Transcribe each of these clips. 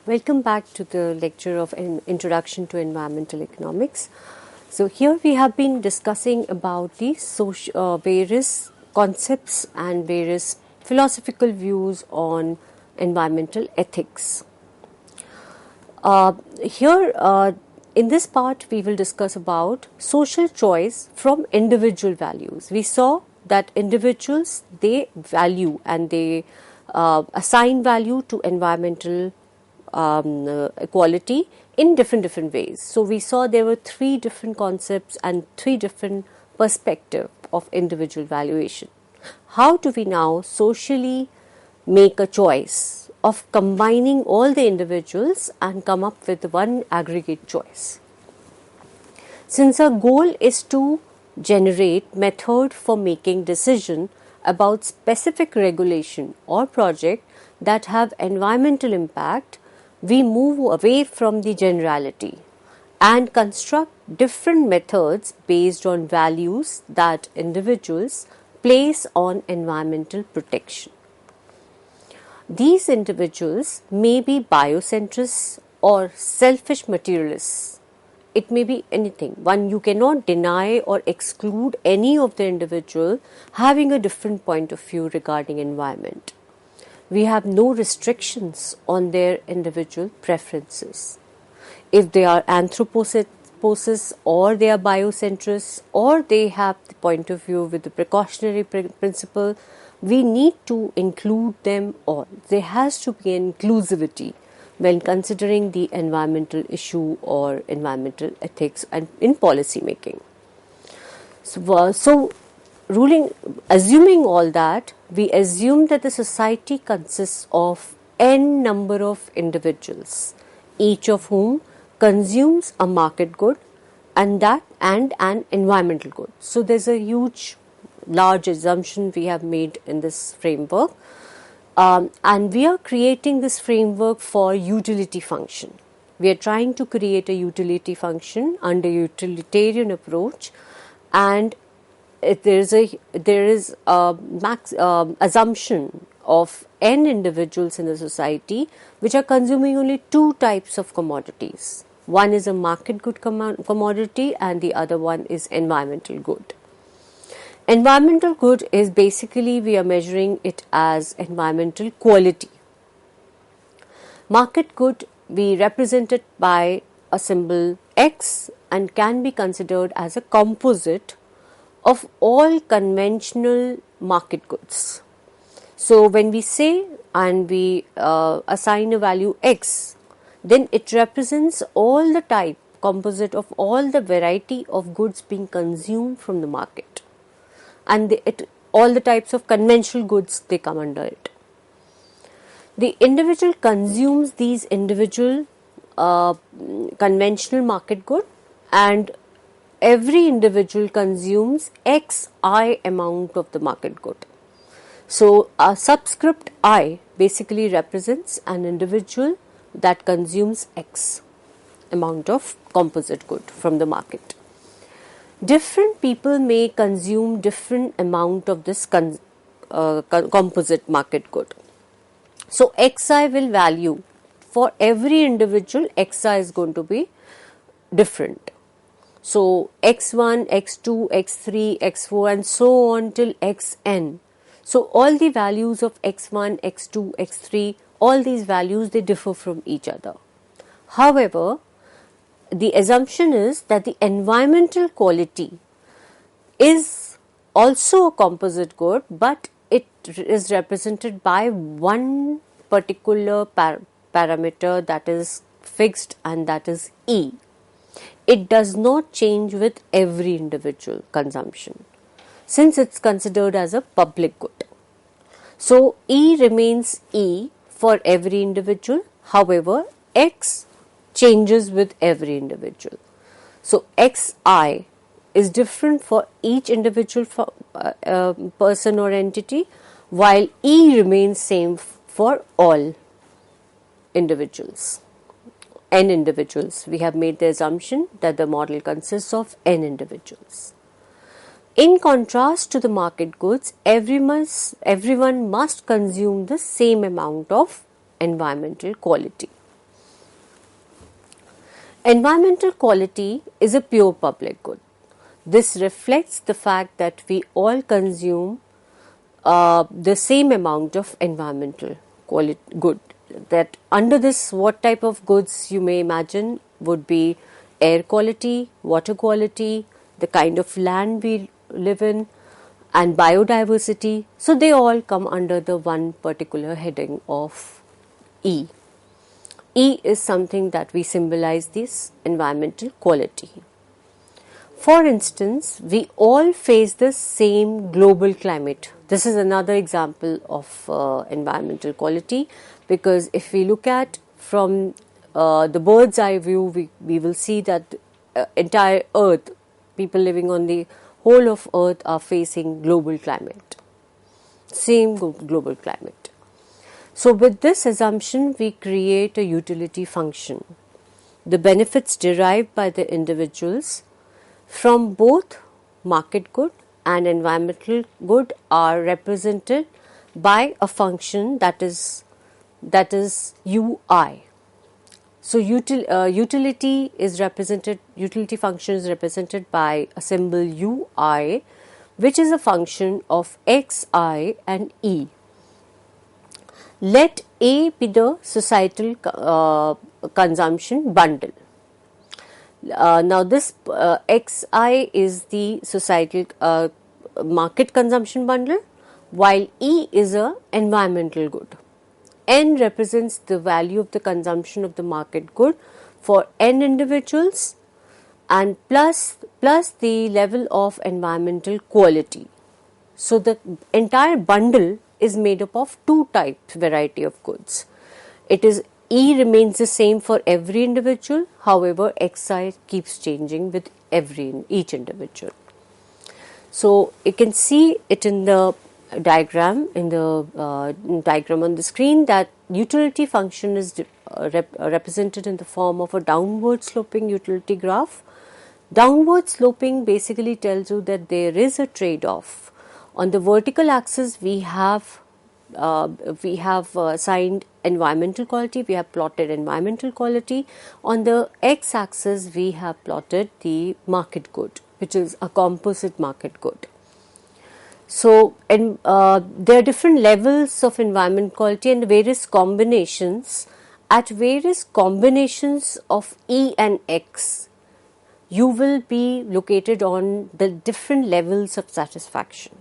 Welcome back to the lecture of Introduction to Environmental Economics. So here we have been discussing about the various concepts and various philosophical views on environmental ethics. Here in this part we will discuss about social choice from individual values. We saw that individuals, they value and they assign value to environmental equality in different ways. So we saw there were three different concepts and three different perspectives of individual valuation. How do we now socially make a choice of combining all the individuals and come up with one aggregate choice? Since our goal is to generate method for making decision about specific regulation or project that have environmental impact, we move away from the generality and construct different methods based on values that individuals place on environmental protection. These individuals may be biocentrists or selfish materialists. It may be anything. One, you cannot deny or exclude any of the individual having a different point of view regarding environment. We have no restrictions on their individual preferences. If they are anthropocists or they are biocentrists or they have the point of view with the precautionary principle, we need to include them all. There has to be inclusivity when considering the environmental issue or environmental ethics and in policy making. Assuming all that, we assume that the society consists of n number of individuals, each of whom consumes a market good and an environmental good. So there's a large assumption we have made in this framework, and we are creating this framework for utility function. We are trying to create a utility function under utilitarian approach, and there is a assumption of n individuals in the society which are consuming only two types of commodities. One is a market good commodity and the other one is environmental good. Environmental good is basically, we are measuring it as environmental quality. Market good, we represent it by a symbol X and can be considered as a composite of all conventional market goods. So when we say and we assign a value X, then it represents all the composite of all the variety of goods being consumed from the market, and all the types of conventional goods, they come under it. The individual consumes these individual conventional market good, and every individual consumes Xi amount of the market good. So a subscript I basically represents an individual that consumes X amount of composite good from the market. Different people may consume different amount of this composite market good. So Xi will value for every individual, Xi is going to be different. So X1, X2, X3, X4 and so on till Xn. So all the values of X1, X2, X3, all these values, they differ from each other. However, the assumption is that the environmental quality is also a composite good, but it is represented by one particular parameter that is fixed, and that is E. It does not change with every individual consumption, since it's considered as a public good. So E remains E for every individual. However, X changes with every individual. So Xi is different for each individual person or entity, while E remains same for all individuals. N individuals. We have made the assumption that the model consists of n individuals. In contrast to the market goods, everyone must consume the same amount of environmental quality. Environmental quality is a pure public good. This reflects the fact that we all consume the same amount of environmental good. That under this, what type of goods you may imagine would be air quality, water quality, the kind of land we live in, and biodiversity. So they all come under the one particular heading of E. E is something that we symbolize this environmental quality. For instance, we all face the same global climate. This is another example of environmental quality, because if we look at from the bird's eye view, we will see that entire earth, people living on the whole of earth are facing global climate, same global climate. So with this assumption, we create a utility function. The benefits derived by the individuals from both market good and environmental good are represented by a function that is UI. So utility function is represented by a symbol UI, which is a function of xi and e. Let A be the societal consumption bundle. Now this xi is the societal market consumption bundle, while E is a environmental good. N represents the value of the consumption of the market good for n individuals, and plus the level of environmental quality. So the entire bundle is made up of two types variety of goods. It is E remains the same for every individual, however xi keeps changing with each individual. So you can see it in the diagram on the screen that utility function is represented in the form of a downward sloping utility graph. Downward sloping basically tells you that there is a trade-off. On the vertical axis, we have assigned environmental quality, we have plotted environmental quality. On the x-axis, we have plotted the market good, which is a composite market good. So, there are different levels of environment quality and various combinations. At various combinations of E and X, you will be located on the different levels of satisfaction.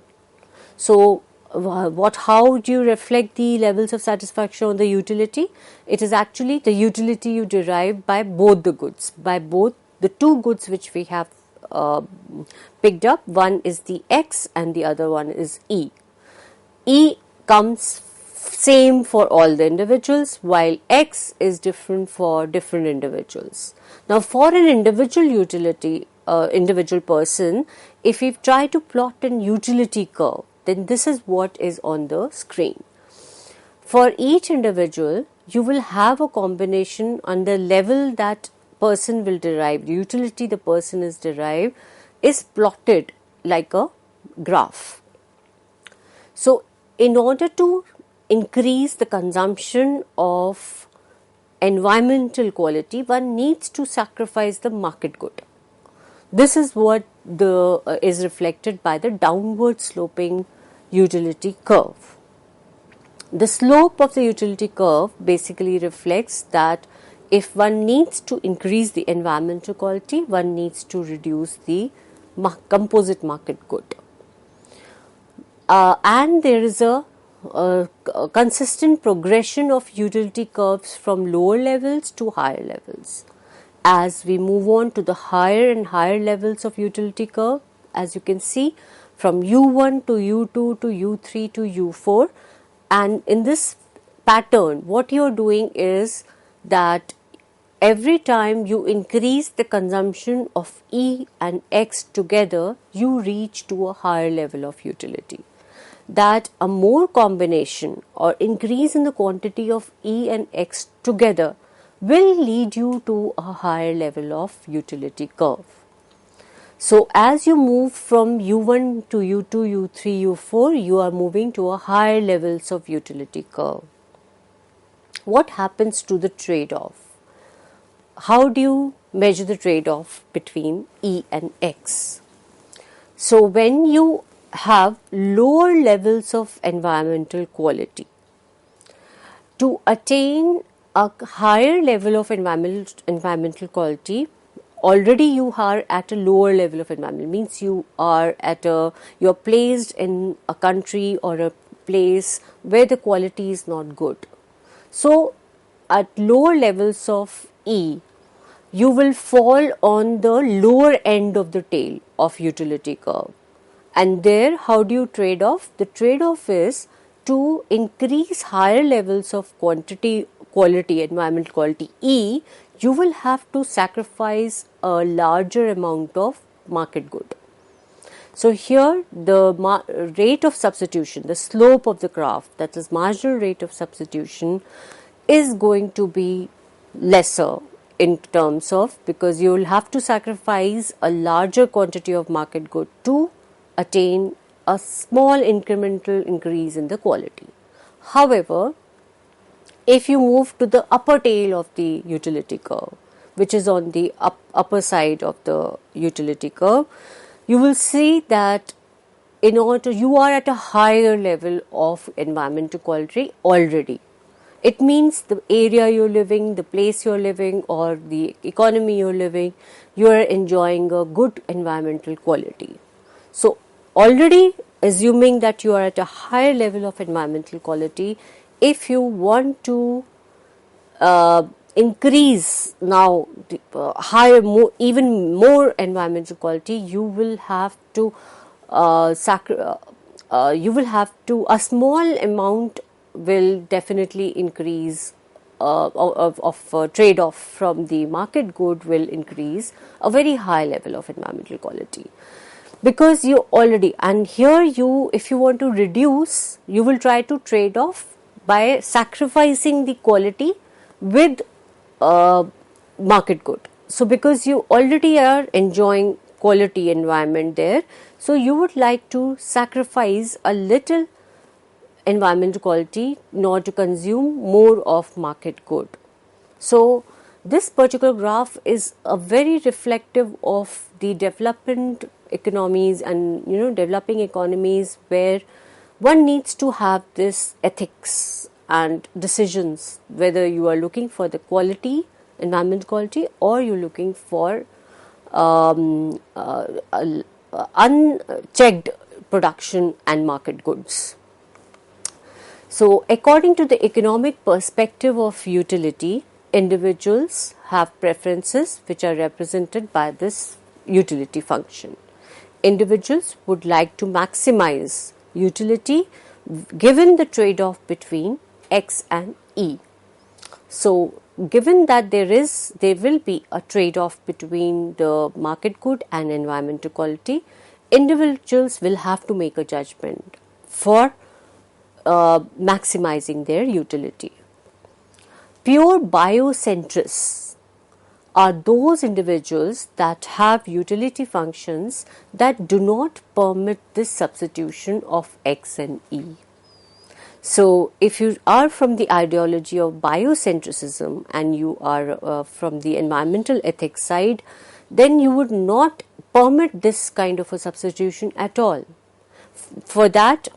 So, how do you reflect the levels of satisfaction on the utility? It is actually the utility you derive by both the goods, by both the two goods which we have picked up. One is the X and the other one is E. E comes same for all the individuals, while X is different for different individuals. Now for an individual utility, individual person, if we try to plot an utility curve, then this is what is on the screen. For each individual, you will have a combination on the level that person will derive, the utility the person is derived is plotted like a graph. So in order to increase the consumption of environmental quality, one needs to sacrifice the market good. This is what is reflected by the downward sloping utility curve. The slope of the utility curve basically reflects that if one needs to increase the environmental quality, one needs to reduce the composite market good. And there is a consistent progression of utility curves from lower levels to higher levels. As we move on to the higher and higher levels of utility curve, as you can see, from U1 to U2 to U3 to U4, and in this pattern, what you are doing is that every time you increase the consumption of E and X together, you reach to a higher level of utility. That a more combination or increase in the quantity of E and X together will lead you to a higher level of utility curve. So as you move from U1 to U2, U3, U4, you are moving to a higher levels of utility curve. What happens to the trade-off? how do you measure the trade-off between E and X? So when you have lower levels of environmental quality, to attain a higher level of environmental quality, already you are at a lower level of environment, means you are placed in a country or a place where the quality is not good. So at lower levels of E, you will fall on the lower end of the tail of utility curve. And there, how do you trade off? The trade off is to increase higher levels of quality, environmental quality E, you will have to sacrifice a larger amount of market good. So here the rate of substitution, the slope of the graph, that is marginal rate of substitution, is going to be lesser in terms of, because you will have to sacrifice a larger quantity of market good to attain a small incremental increase in the quality. However, if you move to the upper tail of the utility curve, which is on the upper side of the utility curve, you will see that you are at a higher level of environmental quality already. It means the area you're living, the place you're living, or the economy you're living, you are enjoying a good environmental quality. So already assuming that you are at a higher level of environmental quality, if you want to increase now higher, even more environmental quality, you will have to a small amount will definitely increase of trade-off from the market good will increase a very high level of environmental quality, because you already, and here if you want to reduce, you will try to trade off by sacrificing the quality with market good. So because you already are enjoying quality environment there, so you would like to sacrifice a little environmental quality in order to consume more of market good. So this particular graph is a very reflective of the development economies and developing economies, where one needs to have this ethics and decisions, whether you are looking for the quality, environmental quality, or you're looking for unchecked production and market goods. So according to the economic perspective of utility, individuals have preferences which are represented by this utility function. Individuals would like to maximize utility given the trade-off between X and E. So given that there will be a trade-off between the market good and environmental quality, individuals will have to make a judgment for maximizing their utility. Pure biocentrists are those individuals that have utility functions that do not permit this substitution of X and E. So if you are from the ideology of biocentrism and you are from the environmental ethics side, then you would not permit this kind of a substitution at all. For that,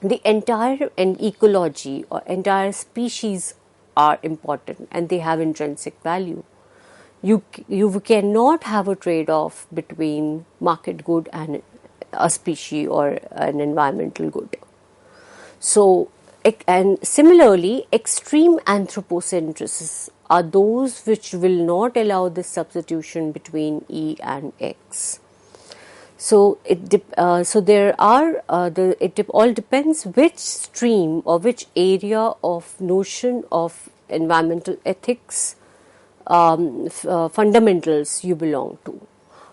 the entire ecology or entire species are important and they have intrinsic value. You cannot have a trade-off between market good and a species or an environmental good. So, and similarly, extreme anthropocentrism are those which will not allow this substitution between E and X. So it all depends which stream or which area of notion of environmental ethics fundamentals you belong to.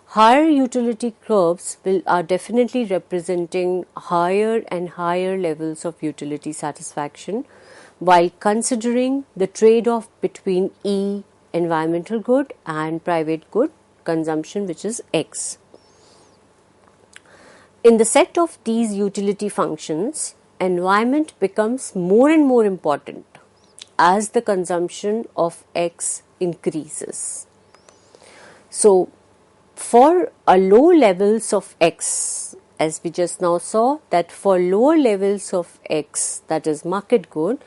Higher utility curves are definitely representing higher and higher levels of utility satisfaction, while considering the trade-off between E, environmental good, and private good consumption, which is X. In the set of these utility functions, environment becomes more and more important, as the consumption of X increases. So, for a low levels of X, as we just now saw, that for lower levels of X, that is market good,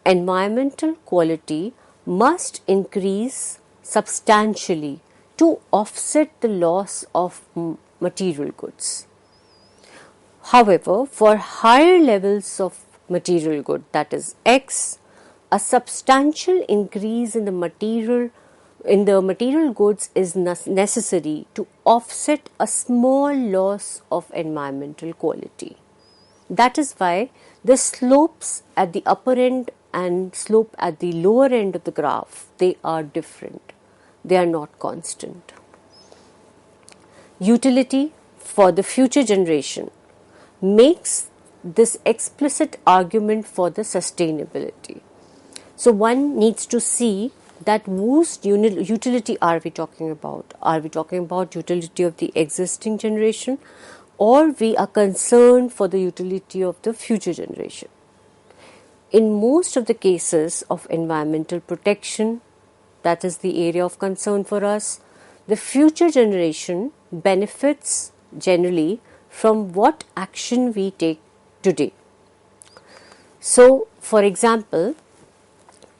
environmental quality must increase substantially to offset the loss of material goods. However, for higher levels of material good, that is X, a substantial increase in the material goods is necessary to offset a small loss of environmental quality. That is why the slopes at the upper end and slope at the lower end of the graph, they are different. They are not constant. Utility for the future generation makes this explicit argument for the sustainability. So one needs to see that whose utility are we talking about? Are we talking about utility of the existing generation, or we are concerned for the utility of the future generation? In most of the cases of environmental protection, that is the area of concern for us, the future generation benefits generally from what action we take today. So, for example,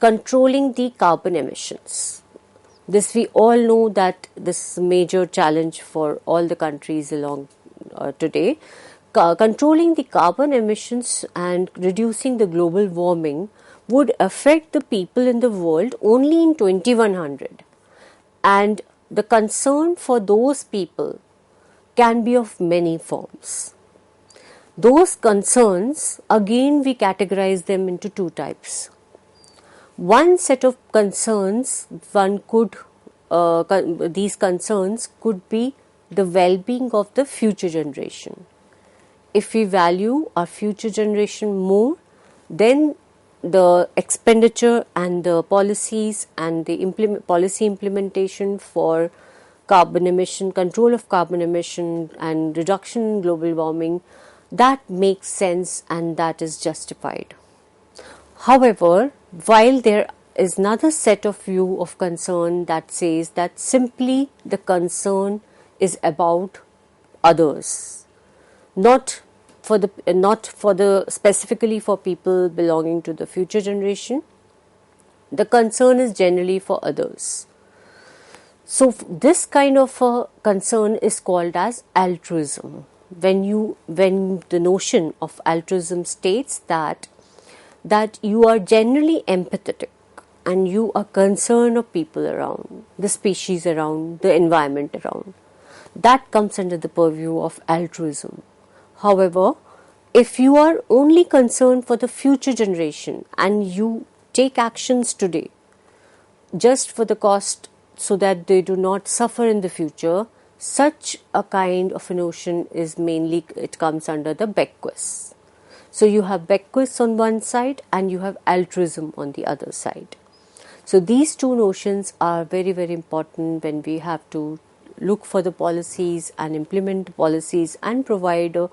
controlling the carbon emissions. This we all know that this is a major challenge for all the countries along today. Controlling the carbon emissions and reducing the global warming would affect the people in the world only in 2100, and the concern for those people can be of many forms. Those concerns, again, we categorize them into two types. One set of concerns, these concerns could be the well-being of the future generation. If we value our future generation more, then the expenditure and the policies and the policy implementation for carbon emission, control of carbon emission and reduction in global warming, that makes sense and that is justified. However, while there is another set of view of concern that says that simply the concern is about others, not for the specifically for people belonging to the future generation. The concern is generally for others. So this kind of a concern is called as altruism. When the notion of altruism states that you are generally empathetic and you are concerned of people around, the species around, the environment around, that comes under the purview of altruism. However, if you are only concerned for the future generation and you take actions today just for the cost so that they do not suffer in the future, such a kind of a notion is mainly, it comes under the bequest. So you have bequest on one side and you have altruism on the other side. So these two notions are very, very important when we have to look for the policies and implement policies and provide a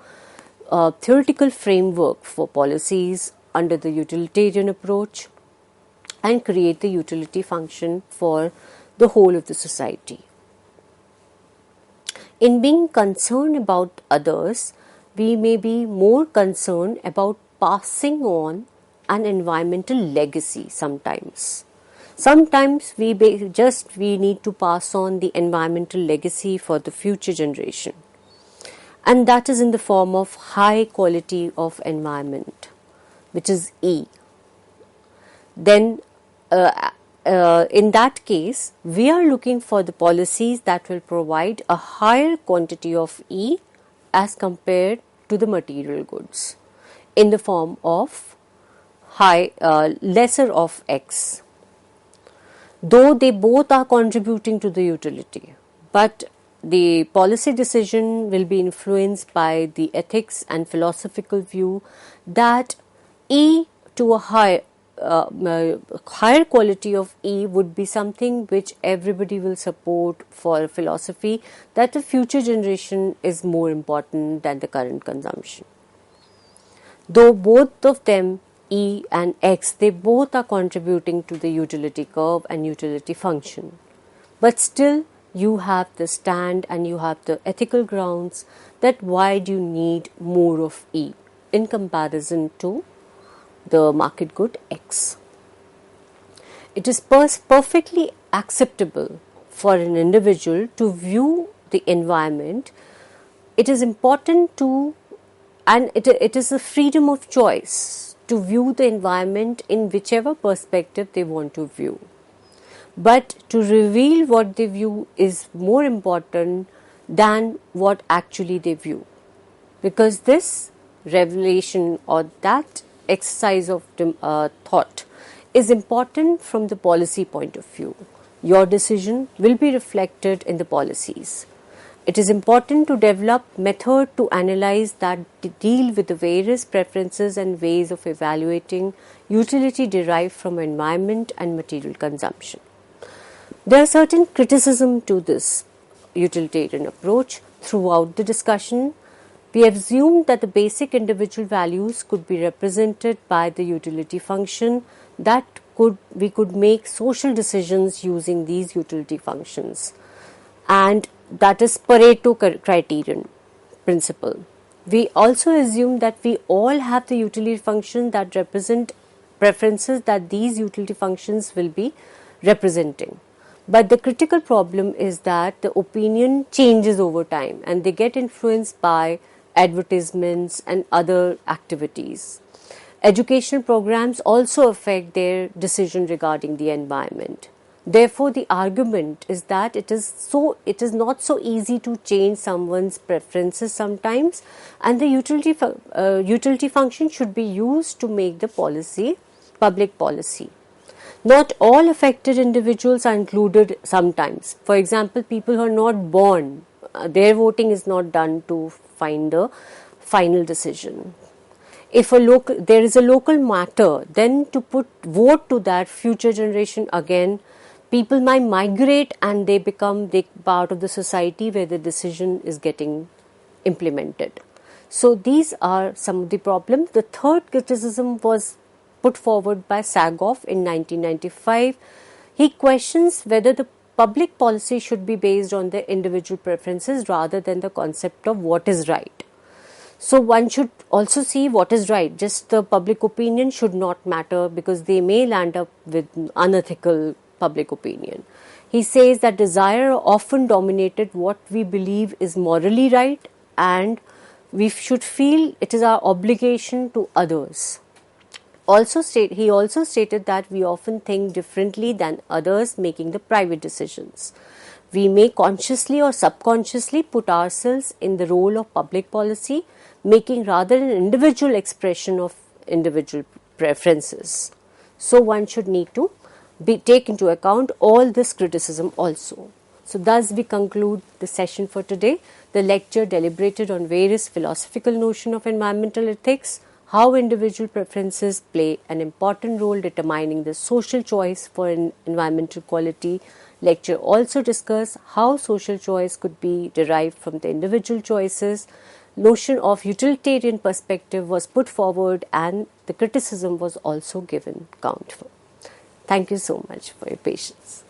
theoretical framework for policies under the utilitarian approach and create the utility function for the whole of the society. In being concerned about others, we may be more concerned about passing on an environmental legacy sometimes. Sometimes we need to pass on the environmental legacy for the future generation. And that is in the form of high quality of environment, which is E. Then in that case, we are looking for the policies that will provide a higher quantity of E as compared to the material goods in the form of lesser of X. Though they both are contributing to the utility, but the policy decision will be influenced by the ethics and philosophical view that E to a higher quality of E would be something which everybody will support for philosophy, that the future generation is more important than the current consumption. Though both of them, E and X, they both are contributing to the utility curve and utility function. But still, you have the stand and you have the ethical grounds that why do you need more of E in comparison to the market good X. It is perfectly acceptable for an individual to view the environment. It is important to, and it is a freedom of choice to view the environment in whichever perspective they want to view. But to reveal what they view is more important than what actually they view. Because this revelation or that exercise of thought is important from the policy point of view. Your decision will be reflected in the policies. It is important to develop method to analyze that deal with the various preferences and ways of evaluating utility derived from environment and material consumption. There are certain criticism to this utilitarian approach throughout the discussion. We have assumed that the basic individual values could be represented by the utility function, that we could make social decisions using these utility functions, and that is Pareto criterion principle. We also assume that we all have the utility function that represent preferences that these utility functions will be representing. But the critical problem is that the opinion changes over time and they get influenced by advertisements and other activities. Educational programs also affect their decision regarding the environment. Therefore, the argument is that it is not so easy to change someone's preferences sometimes, and the utility function should be used to make the policy public policy. Not all affected individuals are included sometimes. For example, people who are not born, their voting is not done to find the final decision. If there is a local matter, then to put vote to that future generation again, people might migrate and they become part of the society where the decision is getting implemented. So these are some of the problems. The third criticism was put forward by Sagoff in 1995. He questions whether the public policy should be based on the individual preferences rather than the concept of what is right. So one should also see what is right. Just the public opinion should not matter because they may land up with unethical public opinion. He says that desire often dominated what we believe is morally right, and we should feel it is our obligation to others. He also stated that we often think differently than others making the private decisions. We may consciously or subconsciously put ourselves in the role of public policy, making rather an individual expression of individual preferences. So one should need to take into account all this criticism also. So thus we conclude the session for today. The lecture deliberated on various philosophical notions of environmental ethics, how individual preferences play an important role determining the social choice for environmental quality. Lecture also discussed how social choice could be derived from the individual choices. Notion of utilitarian perspective was put forward and the criticism was also given count for. Thank you so much for your patience.